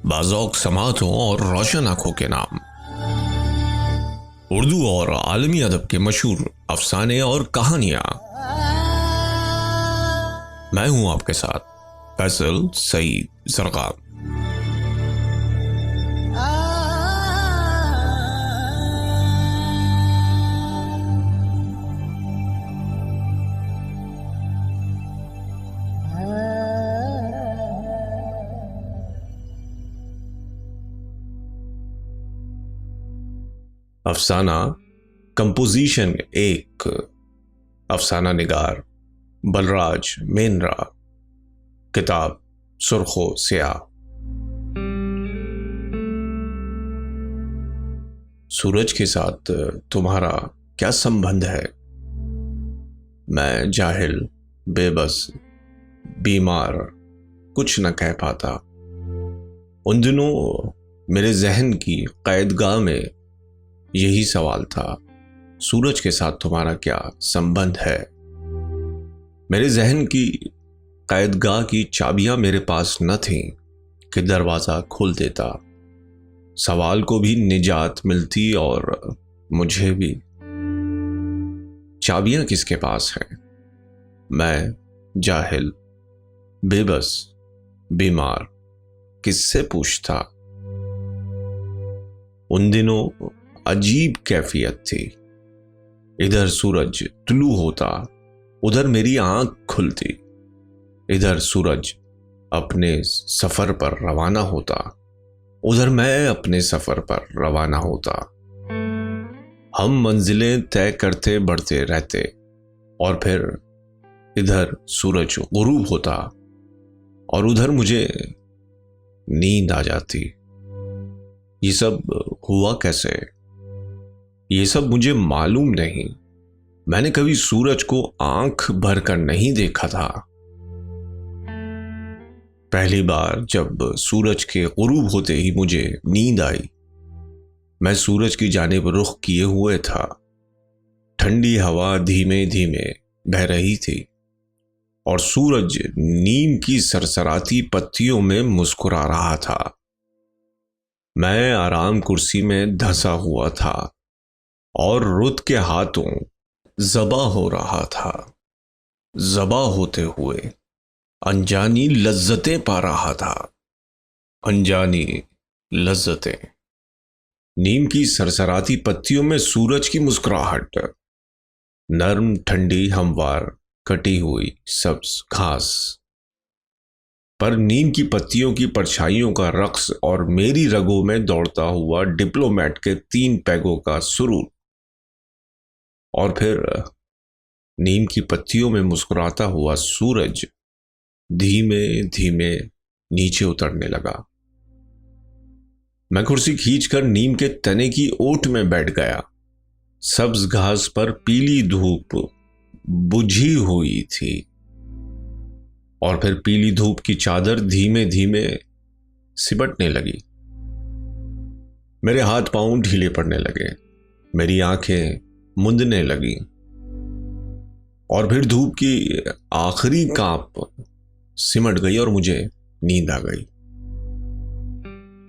बाज़ौक़ समातों और रोशन आँखों के नाम। उर्दू और आलमी अदब के मशहूर अफसाने और कहानियाँ। मैं हूँ आपके साथ फैसल सईद ज़रक़ाम। अफसाना कंपोजिशन एक, अफसाना निगार बलराज मेनरा, किताब सुर्खो स्याह। सूरज के साथ तुम्हारा क्या संबंध है? मैं जाहिल, बेबस, बीमार कुछ न कह पाता। उन दिनों मेरे जहन की कैदगाह में यही सवाल था, सूरज के साथ तुम्हारा क्या संबंध है? मेरे जहन की कैदगाह की चाबियां मेरे पास न थीं कि दरवाज़ा खोल देता, सवाल को भी निजात मिलती और मुझे भी। चाबियां किसके पास हैं? मैं जाहिल, बेबस, बीमार किससे पूछता? उन दिनों अजीब कैफियत थी। इधर सूरज तुलू होता, उधर मेरी आंख खुलती। इधर सूरज अपने सफर पर रवाना होता, उधर मैं अपने सफर पर रवाना होता। हम मंजिलें तय करते बढ़ते रहते और फिर इधर सूरज गुरूब होता और उधर मुझे नींद आ जाती। ये सब हुआ कैसे? ये सब मुझे मालूम नहीं। मैंने कभी सूरज को आंख भर कर नहीं देखा था। पहली बार जब सूरज के गुरूब होते ही मुझे नींद आई, मैं सूरज की जानिब रुख किए हुए था। ठंडी हवा धीमे धीमे बह रही थी और सूरज नीम की सरसराती पत्तियों में मुस्कुरा रहा था। मैं आराम कुर्सी में धंसा हुआ था और रुत के हाथों ज़बा हो रहा था। ज़बा होते हुए अनजानी लज्जतें पा रहा था। अनजानी लज्जतें। नीम की सरसराती पत्तियों में सूरज की मुस्कुराहट, नर्म ठंडी हमवार कटी हुई सब्ज घास पर नीम की पत्तियों की परछाइयों का रक्स और मेरी रगों में दौड़ता हुआ डिप्लोमेट के 3 पैगों का सुरूर। और फिर नीम की पत्तियों में मुस्कुराता हुआ सूरज धीमे धीमे नीचे उतरने लगा। मैं कुर्सी खींचकर नीम के तने की ओट में बैठ गया। सब्ज घास पर पीली धूप बुझी हुई थी और फिर पीली धूप की चादर धीमे धीमे सिमटने लगी। मेरे हाथ पांव ढीले पड़ने लगे, मेरी आंखें मुंदने लगी और फिर धूप की आखिरी कांप सिमट गई और मुझे नींद आ गई।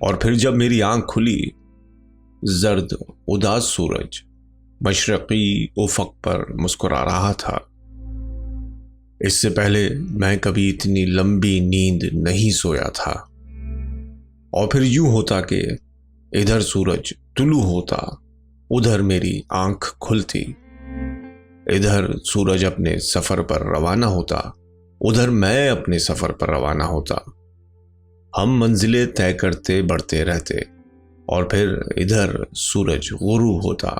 और फिर जब मेरी आंख खुली, जर्द उदास सूरज मशरकी उफक पर मुस्कुरा रहा था। इससे पहले मैं कभी इतनी लंबी नींद नहीं सोया था। और फिर यूं होता कि इधर सूरज तुलू होता, उधर मेरी आंख खुलती। इधर सूरज अपने सफर पर रवाना होता, उधर मैं अपने सफर पर रवाना होता। हम मंजिलें तय करते बढ़ते रहते और फिर इधर सूरज गुरूब होता,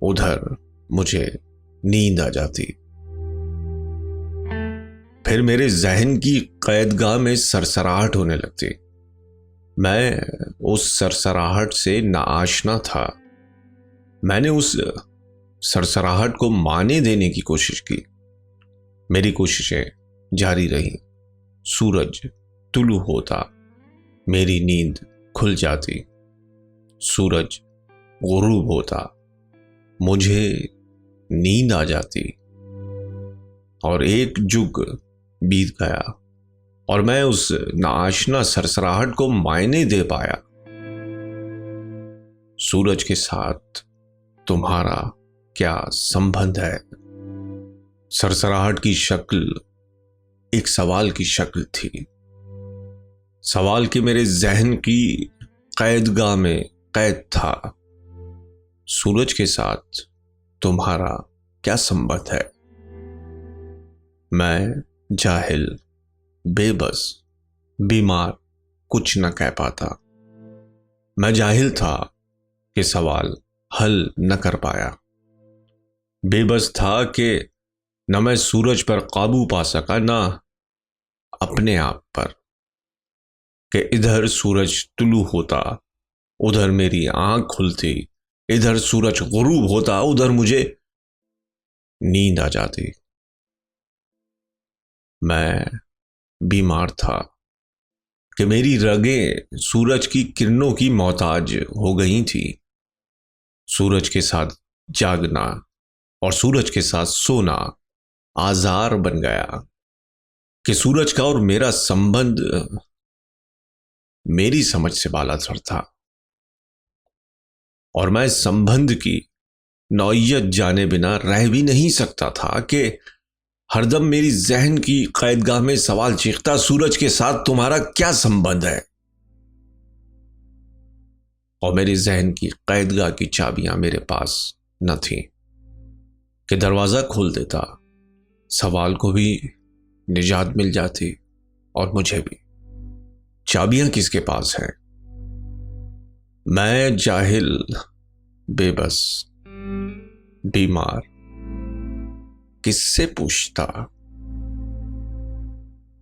उधर मुझे नींद आ जाती। फिर मेरे जहन की कैदगाह में सरसराहट होने लगती। मैं उस सरसराहट से नाआशना था। मैंने उस सरसराहट को माने देने की कोशिश की। मेरी कोशिशें जारी रहीं। सूरज तुलू होता, मेरी नींद खुल जाती। सूरज गुरूब होता, मुझे नींद आ जाती। और एक जुग बीत गया, और मैं उस नाआशना सरसराहट को मायने दे पाया। सूरज के साथ तुम्हारा क्या संबंध है? सरसराहट की शक्ल एक सवाल की शक्ल थी, सवाल कि मेरे जहन की कैदगाह में कैद था। सूरज के साथ तुम्हारा क्या संबंध है? मैं जाहिल, बेबस, बीमार कुछ न कह पाता। मैं जाहिल था कि सवाल हल न कर पाया, बेबस था कि न मैं सूरज पर काबू पा सका न अपने आप पर, कि इधर सूरज तुलू होता, उधर मेरी आंख खुलती, इधर सूरज गुरूब होता, उधर मुझे नींद आ जाती। मैं बीमार था कि मेरी रगें सूरज की किरणों की मोहताज हो गई थी। सूरज के साथ जागना और सूरज के साथ सोना आजार बन गया कि सूरज का और मेरा संबंध मेरी समझ से बालातर था, और मैं संबंध की नौइयत जाने बिना रह भी नहीं सकता था कि हरदम मेरी जहन की कैदगाह में सवाल चीखता, सूरज के साथ तुम्हारा क्या संबंध है? और मेरी जहन की कैदगाह की चाबियां मेरे पास न थीं कि दरवाजा खोल देता, सवाल को भी निजात मिल जाती और मुझे भी। चाबियां किसके पास हैं? मैं जाहिल, बेबस, बीमार किससे पूछता?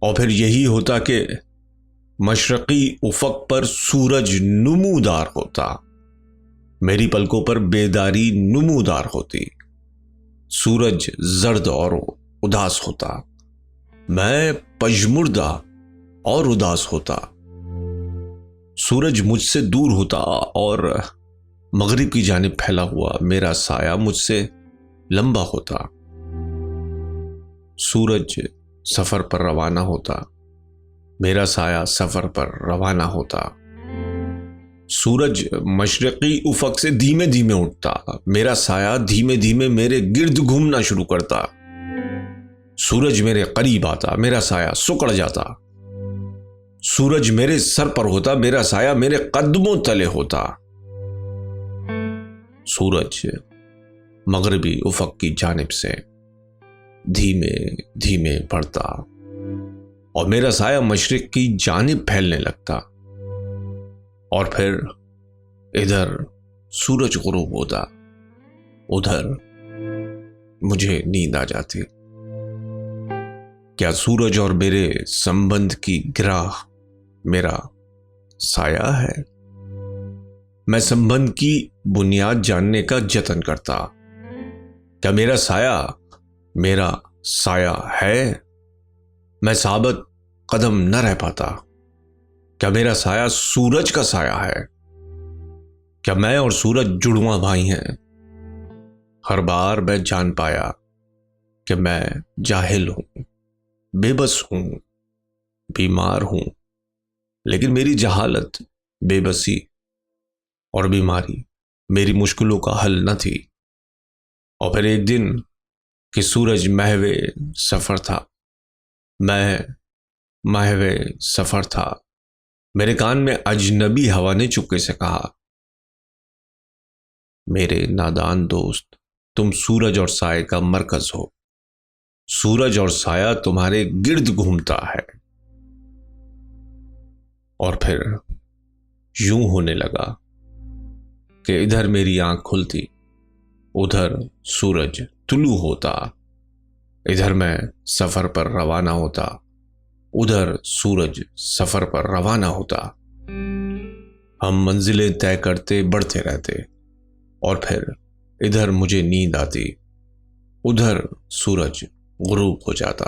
और फिर यही होता कि मशरकी उफक पर सूरज नुमूदार होता, मेरी पलकों पर बेदारी नुमूदार होती, सूरज जर्द और उदास होता, मैं पजमुर्दा और उदास होता। सूरज मुझसे दूर होता और मगरिब की जानिब फैला हुआ मेरा साया मुझसे लंबा होता। सूरज सफर पर रवाना होता, मेरा साया सफर पर रवाना होता। सूरज मशरकी उफक से धीमे धीमे उठता, मेरा साया धीमे धीमे मेरे गिर्द घूमना शुरू करता। सूरज मेरे करीब आता, मेरा साया सुकड़ जाता। सूरज मेरे सर पर होता, मेरा साया मेरे कदमों तले होता। सूरज मगरिबी उफक की जानिब से धीमे धीमे बढ़ता और मेरा साया मशरिक की जानिब फैलने लगता, और फिर इधर सूरज गुरूब होता, उधर मुझे नींद आ जाती। क्या सूरज और मेरे संबंध की गिराह मेरा साया है? मैं संबंध की बुनियाद जानने का जतन करता। क्या मेरा साया है? मैं साबित कदम न रह पाता। क्या मेरा साया सूरज का साया है? क्या मैं और सूरज जुड़वा भाई हैं? हर बार मैं जान पाया कि मैं जाहिल हूं, बेबस हूं, बीमार हूं, लेकिन मेरी जहालत, बेबसी और बीमारी मेरी मुश्किलों का हल न थी। और फिर एक दिन कि सूरज महवे सफर था, मैं महवे सफर था, मेरे कान में अजनबी हवा ने चुपके से कहा, मेरे नादान दोस्त, तुम सूरज और साये का मरकज हो। सूरज और साया तुम्हारे गिर्द घूमता है। और फिर यूं होने लगा कि इधर मेरी आंख खुलती, उधर सूरज तुलू होता, इधर मैं सफर पर रवाना होता, उधर सूरज सफर पर रवाना होता। हम मंजिलें तय करते बढ़ते रहते, और फिर इधर मुझे नींद आती, उधर सूरज गुरूब हो जाता।